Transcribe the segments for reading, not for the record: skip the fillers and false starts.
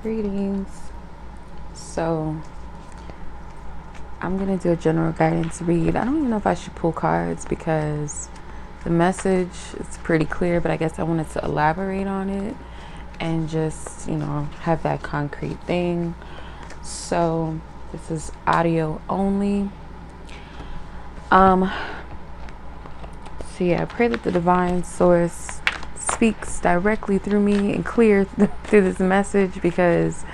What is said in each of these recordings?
Greetings. So I'm gonna do a general guidance read. I don't even know if I should pull cards because the message is pretty clear, but I guess I wanted to elaborate on it and just, have that concrete thing. So this is audio only. So yeah, I pray that the divine source speaks directly through me and clear through this message because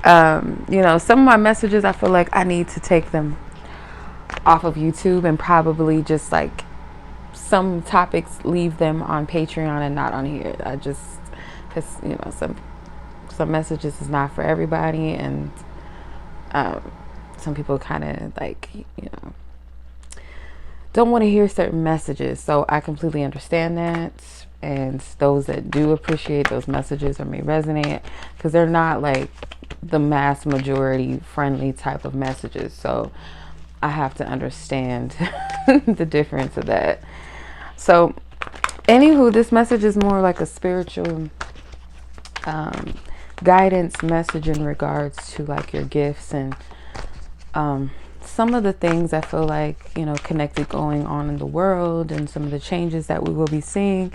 some of my messages, I feel like I need to take them off of YouTube and probably just like some topics leave them on Patreon and not on here. I just, because, some messages is not for everybody, and some people kind of like, don't want to hear certain messages. So I completely understand that. And those that do appreciate those messages or may resonate, because they're not like the mass majority friendly type of messages. So I have to understand the difference of that. So anywho, this message is more like a spiritual guidance message in regards to like your gifts and some of the things I feel like, connected going on in the world and some of the changes that we will be seeing.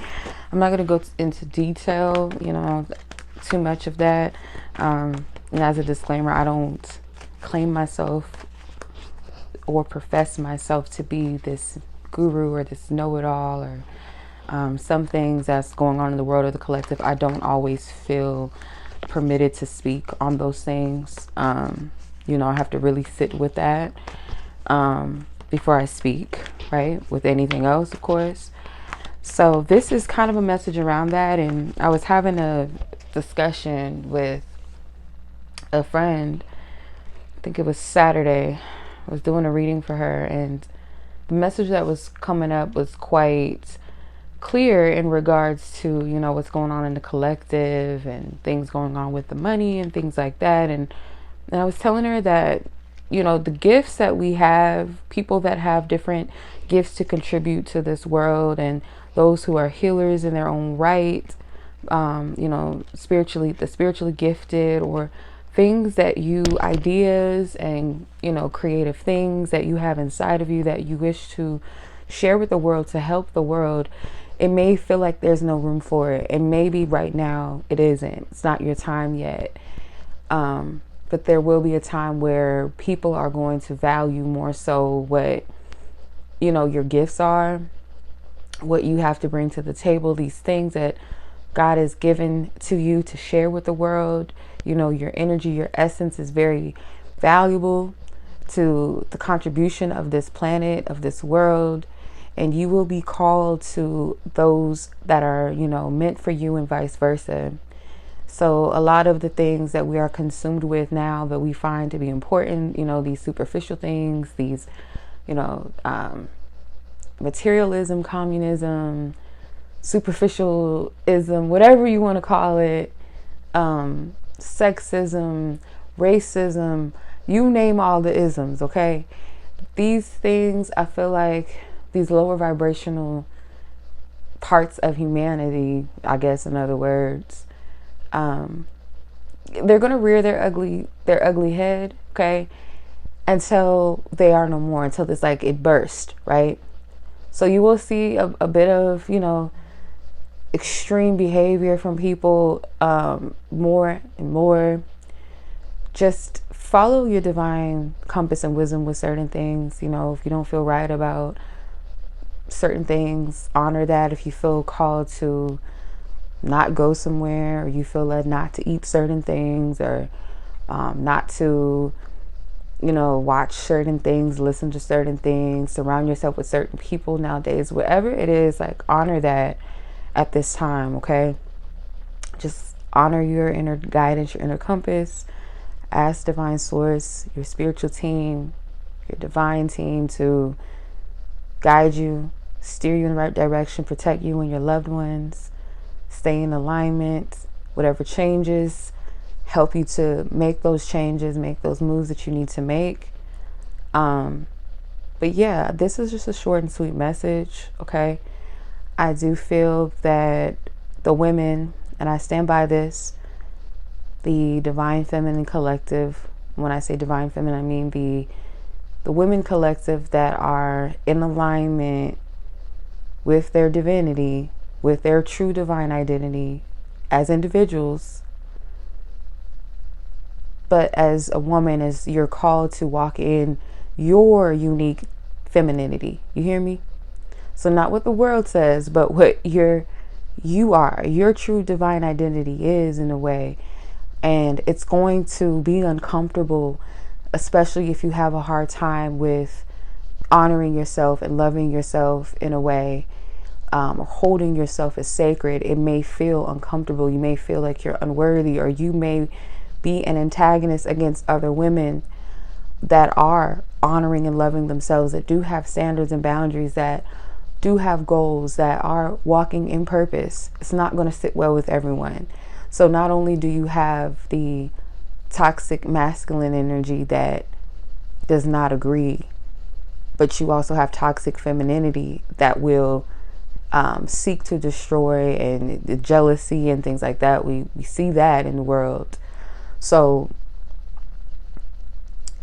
I'm not going to go into detail, too much of that. And as a disclaimer, I don't claim myself or profess myself to be this guru or this know-it-all or some things that's going on in the world or the collective. I don't always feel permitted to speak on those things. I have to really sit with that before I speak, right? With anything else, of course. So this is kind of a message around that. And I was having a discussion with a friend. I think it was Saturday. I was doing a reading for her, and the message that was coming up was quite clear in regards to, what's going on in the collective and things going on with the money and things like that. And I was telling her that, the gifts that we have, people that have different gifts to contribute to this world, and those who are healers in their own right, spiritually gifted, or things that ideas and, creative things that you have inside of you that you wish to share with the world to help the world. It may feel like there's no room for it. And maybe right now it isn't. It's not your time yet. But there will be a time where people are going to value more so what, your gifts are, what you have to bring to the table, these things that God has given to you to share with the world. Your energy, your essence is very valuable to the contribution of this planet, of this world. And you will be called to those that are, meant for you, and vice versa. So a lot of the things that we are consumed with now that we find to be important, these superficial things, these, materialism, communism, superficialism, whatever you want to call it, sexism, racism, you name all the isms, okay? These things, I feel like these lower vibrational parts of humanity, I guess in other words, they're going to rear their ugly head, okay, until they are no more, until it's like it burst, right? So you will see a bit of, extreme behavior from people, more and more. Just follow your divine compass and wisdom with certain things. If you don't feel right about certain things, honor that. If you feel called to not go somewhere, or you feel led not to eat certain things, or not to, watch certain things, listen to certain things, surround yourself with certain people nowadays, whatever it is, like honor that at this time, okay? Just honor your inner guidance, your inner compass. Ask divine source, your spiritual team, your divine team to guide you, steer you in the right direction, protect you and your loved ones. Stay in alignment. Whatever changes, help you to make those changes, make those moves that you need to make. But yeah, this is just a short and sweet message, okay? I do feel that the women, and I stand by this, the Divine Feminine Collective. When I say Divine Feminine, I mean the women collective that are in alignment with their divinity, with their true divine identity as individuals. But as a woman, as you're called to walk in your unique femininity. You hear me? So not what the world says, but what your true divine identity is, in a way. And it's going to be uncomfortable, especially if you have a hard time with honoring yourself and loving yourself in a way, or holding yourself as sacred. It may feel uncomfortable. You may feel like you're unworthy, or you may be an antagonist against other women that are honoring and loving themselves, that do have standards and boundaries, that do have goals, that are walking in purpose. It's not going to sit well with everyone. So not only do you have the toxic masculine energy that does not agree, but you also have toxic femininity that will seek to destroy, and the jealousy and things like that. We see that in the world. So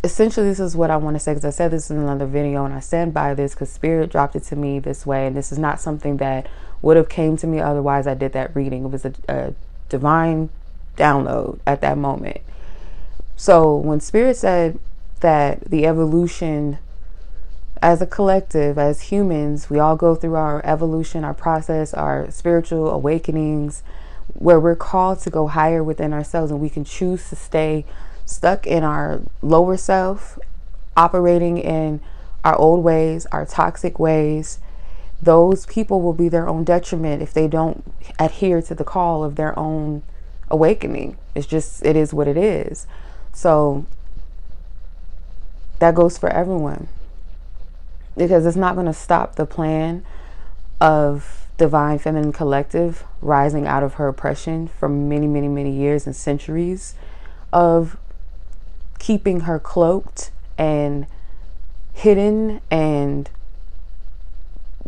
essentially, this is what I want to say, because I said this in another video, and I stand by this because Spirit dropped it to me this way, and this is not something that would have came to me otherwise. I did that reading. It was a divine download at that moment. So when Spirit said that the evolution as a collective, as humans, we all go through our evolution, our process, our spiritual awakenings, where we're called to go higher within ourselves, and we can choose to stay stuck in our lower self, operating in our old ways, our toxic ways. Those people will be their own detriment if they don't adhere to the call of their own awakening. It is what it is. So that goes for everyone, because it's not going to stop the plan of Divine Feminine Collective rising out of her oppression for many, many, many years and centuries of keeping her cloaked and hidden and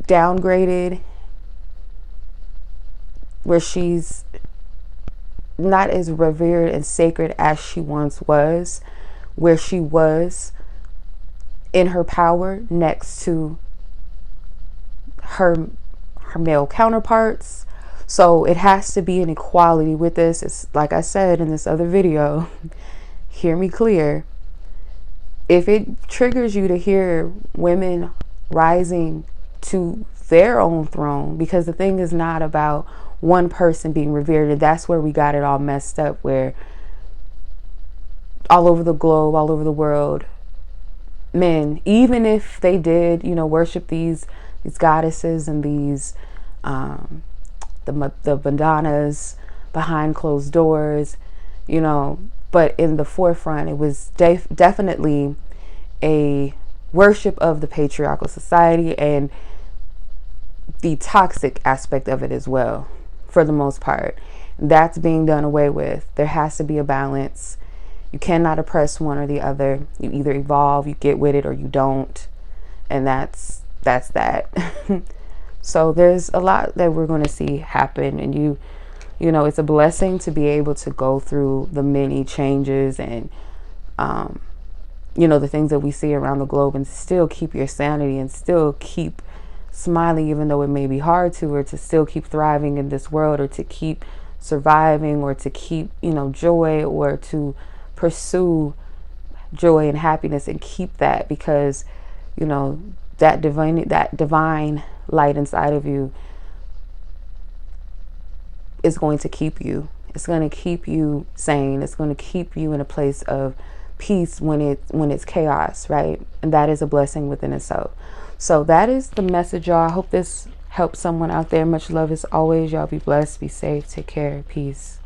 downgraded, where she's not as revered and sacred as she once was, where she was in her power next to her male counterparts. So it has to be an equality with this. It's like I said in this other video, hear me clear. If it triggers you to hear women rising to their own throne, because the thing is not about one person being revered, and that's where we got it all messed up, where all over the globe, all over the world, men, even if they did, worship these goddesses and these the bandanas behind closed doors, but in the forefront, it was definitely a worship of the patriarchal society and the toxic aspect of it as well, for the most part. That's being done away with. There has to be a balance. You cannot oppress one or the other. You either evolve, you get with it, or you don't. And that's that. So there's a lot that we're going to see happen, and it's a blessing to be able to go through the many changes and the things that we see around the globe, and still keep your sanity and still keep smiling, even though it may be hard to, or to still keep thriving in this world, or to keep surviving, or to keep joy, or to pursue joy and happiness and keep that, because that divine light inside of you is going to keep you. It's going to keep you sane. It's going to keep you in a place of peace when it's chaos, right? And that is a blessing within itself. So that is the message, y'all. I hope this helps someone out there. Much love as always. Y'all be blessed, be safe, take care, peace.